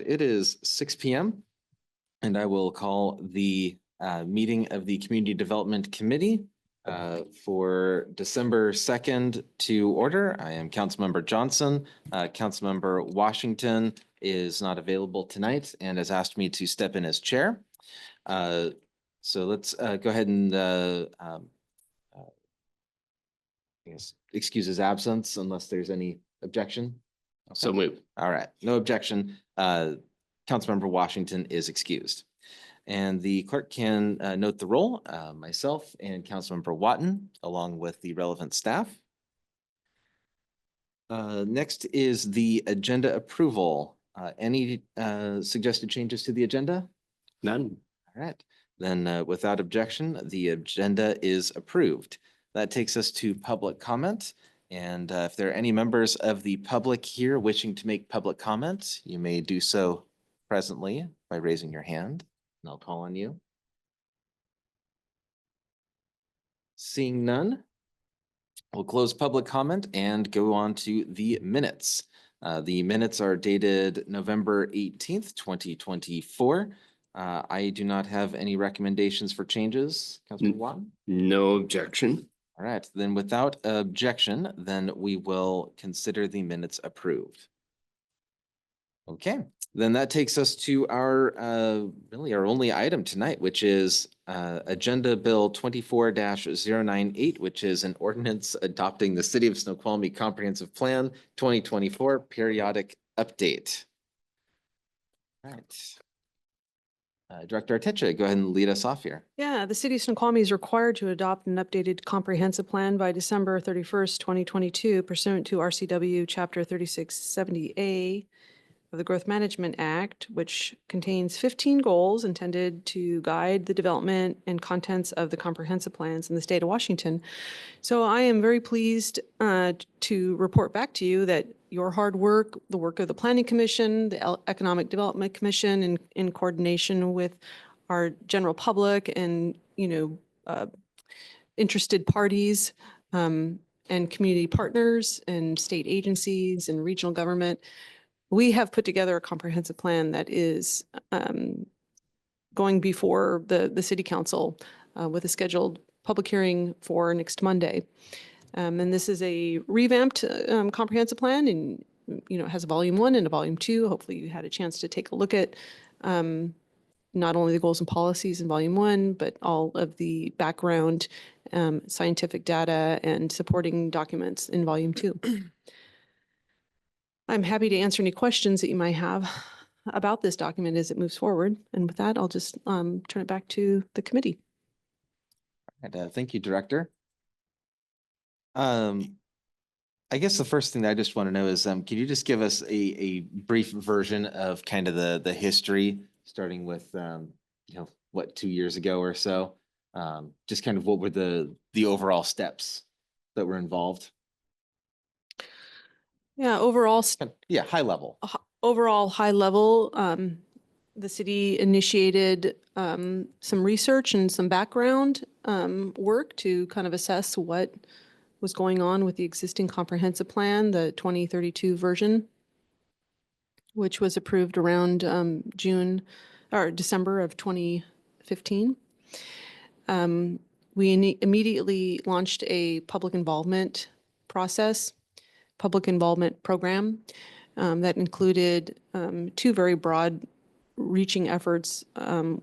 it is 6 p.m. and I will call the meeting of the Community Development Committee for December 2nd to order. I am Councilmember Johnson. Councilmember Washington is not available tonight and has asked me to step in as chair. So let's go ahead and I guess excuse his absence unless there's any objection. Okay. So moved. All right, no objection. Councilmember Washington is excused. And the clerk can note the roll, myself and Councilmember Watton, along with the relevant staff. Next is the agenda approval. Any suggested changes to the agenda? None. All right, then without objection, the agenda is approved. That takes us to public comment. And if there are any members of the public here wishing to make public comments, you may do so presently by raising your hand, and I'll call on you. Seeing none, we'll close public comment and go on to the minutes. The minutes are dated November 18th, 2024. I do not have any recommendations for changes. Councilman Watton? No objection. All right, then without objection, then we will consider the minutes approved. Okay, then that takes us to our really our only item tonight, which is Agenda Bill 24-098, which is an ordinance adopting the City of Snoqualmie Comprehensive Plan 2024 periodic update. All right. Director Arteche, go ahead and lead us off here. Yeah, the City of Snoqualmie is required to adopt an updated comprehensive plan by December 31st, 2022 pursuant to RCW Chapter 3670A of the Growth Management Act, which contains 15 goals intended to guide the development and contents of the comprehensive plans in the state of Washington. So I am very pleased to report back to you that your hard work, the work of the Planning Commission, the Economic Development Commission, in coordination with our general public and, interested parties and community partners and state agencies and regional government, we have put together a comprehensive plan that is going before the City Council with a scheduled public hearing for next Monday. And this is a revamped comprehensive plan, and it has a volume 1 and a volume 2. Hopefully you had a chance to take a look at not only the goals and policies in volume 1, but all of the background scientific data and supporting documents in volume 2. I'm happy to answer any questions that you might have about this document as it moves forward. And with that, I'll just turn it back to the committee. And, thank you, Director. I guess the first thing that I just want to know is, can you just give us a brief version of kind of the history, starting with, 2 years ago or so? Just kind of what were the overall steps that were involved? Yeah, overall, Yeah, high level. high level, the city initiated some research and some background work to kind of assess what was going on with the existing comprehensive plan, the 2032 version, which was approved around December of 2015. We immediately launched a public involvement program that included 2 very broad reaching efforts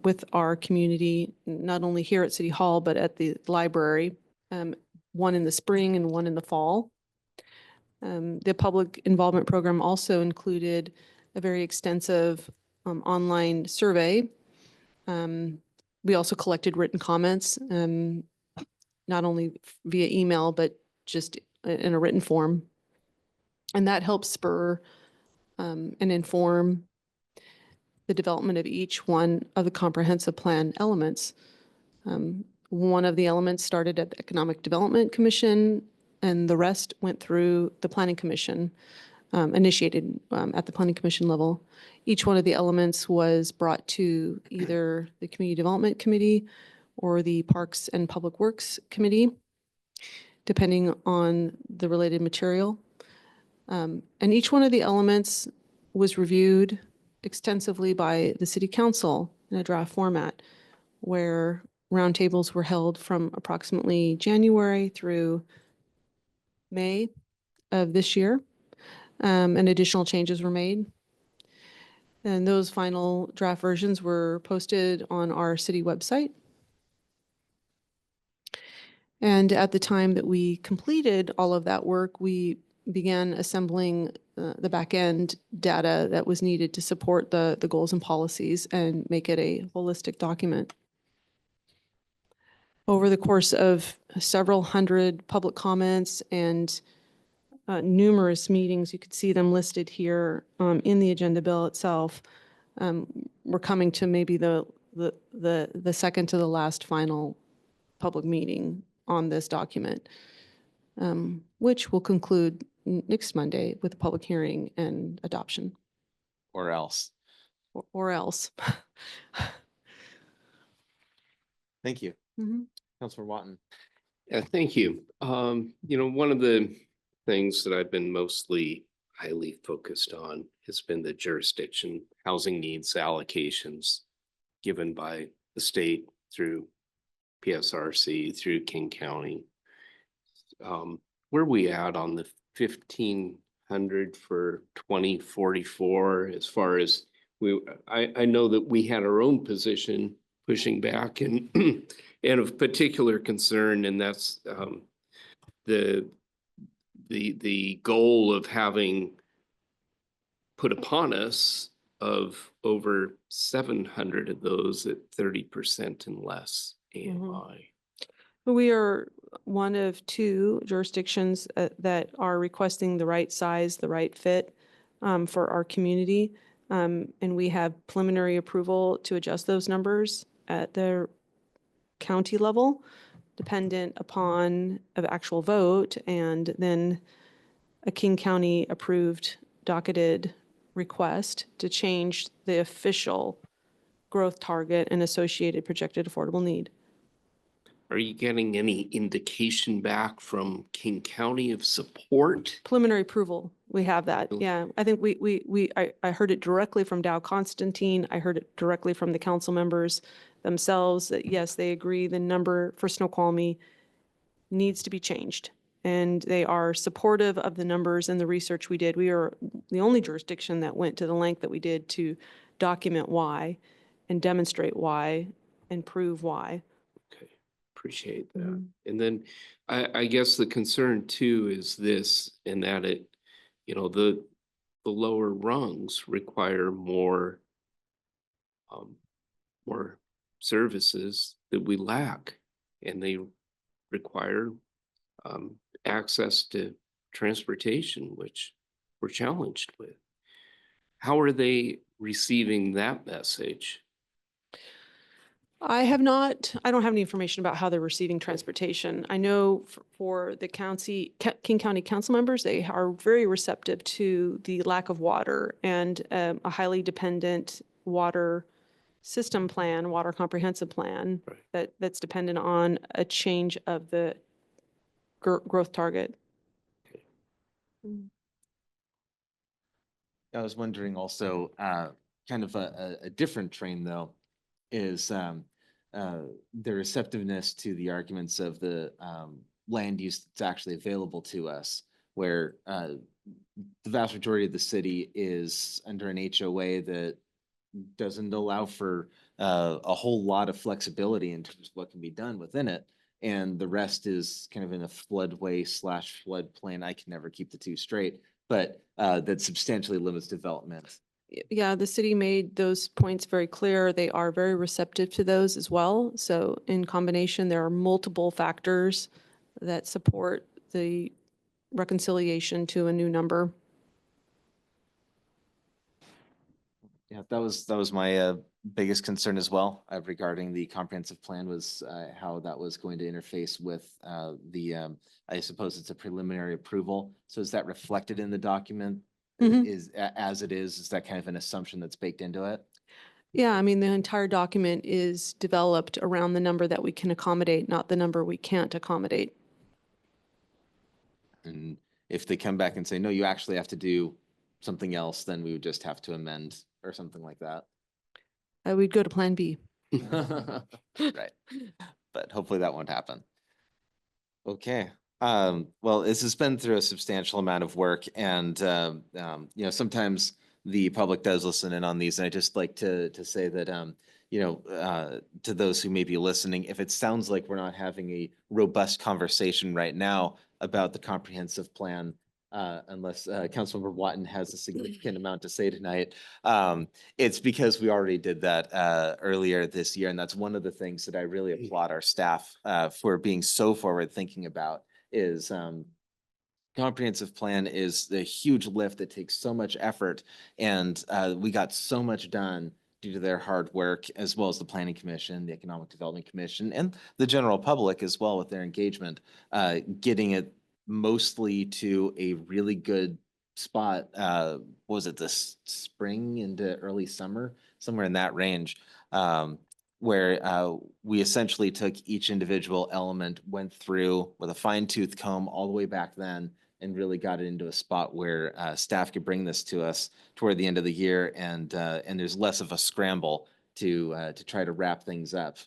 with our community, not only here at City Hall, but at the library, one in the spring and one in the fall. The public involvement program also included a very extensive online survey. We also collected written comments, not only via email, but just in a written form. And that helps spur and inform the development of each one of the comprehensive plan elements. One of the elements started at the Economic Development Commission, and the rest went through the Planning Commission, initiated at the Planning Commission level. Each one of the elements was brought to either the Community Development Committee or the Parks and Public Works Committee, depending on the related material. And each one of the elements was reviewed extensively by the city council in a draft format, where roundtables were held from approximately January through May of this year, and additional changes were made. And those final draft versions were posted on our city website. And at the time that we completed all of that work, we began assembling the back end data that was needed to support the goals and policies and make it a holistic document. Over the course of several hundred public comments and numerous meetings, you could see them listed here in the agenda bill itself. We're coming to maybe the second to the last final public meeting on this document, which will conclude next Monday with a public hearing and adoption, Or else. or else. Thank you. Mhm. Councilor Watton. Yeah, thank you. One of the things that I've been mostly highly focused on has been the jurisdiction, housing needs allocations given by the state through PSRC, through King County. Where we at on the 1,500 for 2044 as far as I know that we had our own position pushing back and and of particular concern, and that's the goal of having put upon us of over 700 of those at 30% and less AMI. We are one of two jurisdictions that are requesting the right size, the right fit for our community. And we have preliminary approval to adjust those numbers at the county level, dependent upon an actual vote, and then a King County approved docketed request to change the official growth target and associated projected affordable need. Are you getting any indication back from King County of support? Preliminary approval, we have that. Oh. Yeah, I think I heard it directly from Dow Constantine. I heard it directly from the council members themselves that yes, they agree the number for Snoqualmie needs to be changed. And they are supportive of the numbers and the research we did. We are the only jurisdiction that went to the length that we did to document why and demonstrate why and prove why. Okay, appreciate that. Mhm. And then I guess the concern too is this, in that the lower rungs require more more services that we lack, and they require access to transportation, which we're challenged with. How are they receiving that message? I don't have any information about how they're receiving transportation. I know for the King County council members, they are very receptive to the lack of water and a highly dependent water system plan, water comprehensive plan Right. that's dependent on a change of the growth target. Okay. I was wondering also, kind of a different train though, is the receptiveness to the arguments of the land use that's actually available to us, where the vast majority of the city is under an HOA that doesn't allow for a whole lot of flexibility in terms of what can be done within it. And the rest is kind of in a floodway / floodplain. I can never keep the two straight, but that substantially limits development. Yeah, the city made those points very clear. They are very receptive to those as well. So in combination, there are multiple factors that support the reconciliation to a new number. Yeah, that was my biggest concern as well regarding the comprehensive plan, was how that was going to interface with I suppose it's a preliminary approval. So is that reflected in the document? As it is that kind of an assumption that's baked into it? Yeah, I mean, the entire document is developed around the number that we can accommodate, not the number we can't accommodate. And if they come back and say, no, you actually have to do something else, then we would just have to amend or something like that. We'd go to Plan B. Right. But hopefully that won't happen. Okay. Well, this has been through a substantial amount of work and, you know, sometimes the public does listen in on these. And I just like to say that, you know, to those who may be listening, if it sounds like we're not having a robust conversation right now about the comprehensive plan, unless Councilmember Watton has a significant amount to say tonight, it's because we already did that earlier this year. And that's one of the things that I really applaud our staff for being so forward thinking about is comprehensive plan is the huge lift that takes so much effort. And we got so much done due to their hard work, as well as the Planning Commission, the Economic Development Commission, and the general public as well with their engagement, getting it mostly to a really good spot. Was it this spring into early summer, somewhere in that range? Where we essentially took each individual element, went through with a fine tooth comb all the way back then, and really got it into a spot where staff could bring this to us toward the end of the year, and there's less of a scramble to try to wrap things up.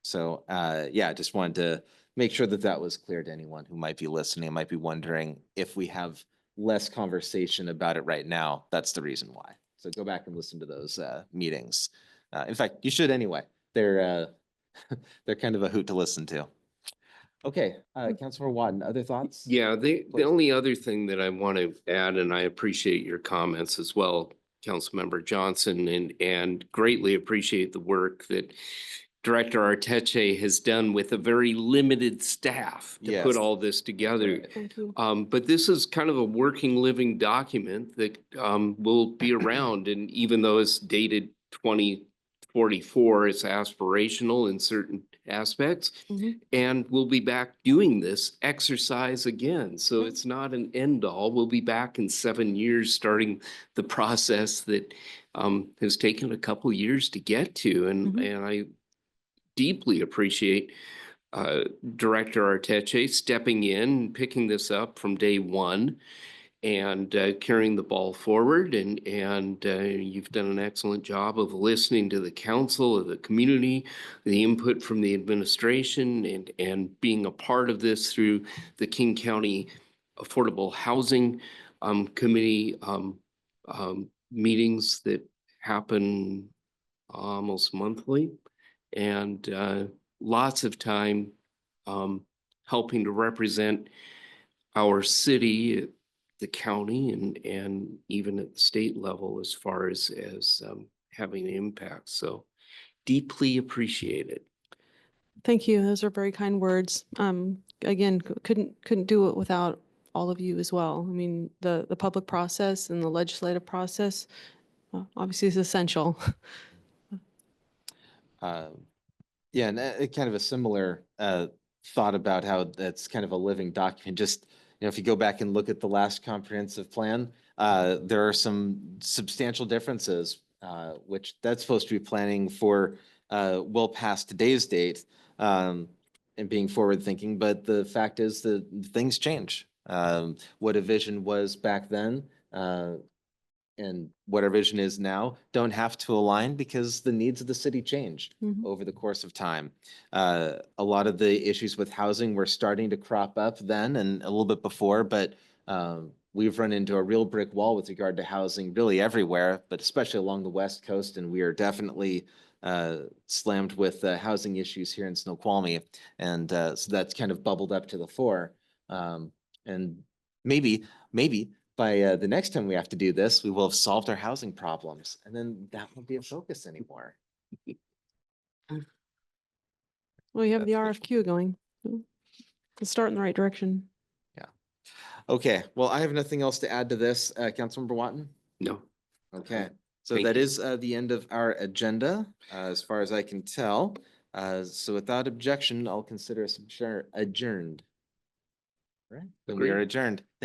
So yeah, just wanted to make sure that that was clear to anyone who might be listening, might be wondering if we have less conversation about it right now. That's the reason why. So go back and listen to those meetings. In fact, you should anyway. They're they're kind of a hoot to listen to. Okay, Councilmember Wadden, other thoughts? Yeah, the Please. only other thing that I want to add, and I appreciate your comments as well, Councilmember Johnson, and greatly appreciate the work that Director Arteche has done with a very limited staff to Yes. put all this together. Right. Thank you. But this is kind of a working, living document that will be around, and even though it's dated 2044, it's aspirational in certain aspects. Mhm. And we'll be back doing this exercise again. So Okay. it's not an end all. We'll be back in 7 years, starting the process that has taken a couple years to get to. Mhm. And I deeply appreciate Director Arteche stepping in, picking this up from day one, and carrying the ball forward. And you've done an excellent job of listening to the council, of the community, the input from the administration, and being a part of this through the King County Affordable Housing Committee meetings that happen almost monthly, and lots of time helping to represent our city, the county, and even at the state level as far as having an impact. So deeply appreciate it. Thank you. Those are very kind words. Again, couldn't do it without all of you as well. I mean, the public process and the legislative process obviously is essential. Yeah, and kind of a similar thought about how that's kind of a living document. Just, you know, if you go back and look at the last comprehensive plan, there are some substantial differences, which that's supposed to be planning for well past today's date, and being forward thinking. But the fact is that things change. What a vision was back then, and what our vision is now don't have to align because the needs of the city change Mhm. over the course of time. A lot of the issues with housing were starting to crop up then and a little bit before, but we've run into a real brick wall with regard to housing really everywhere, but especially along the West Coast. And we are definitely slammed with housing issues here in Snoqualmie. And so that's kind of bubbled up to the fore. And maybe by the next time we have to do this, we will have solved our housing problems, and then that won't be a focus anymore. Well, you have the That's RFQ going. Let's start in the right direction. Okay, well, I have nothing else to add to this, Councilmember Watton. No. Okay, so Thank that you. is the end of our agenda, as far as I can tell. So without objection, I'll consider us adjourned. All right, then we are Agreed. adjourned.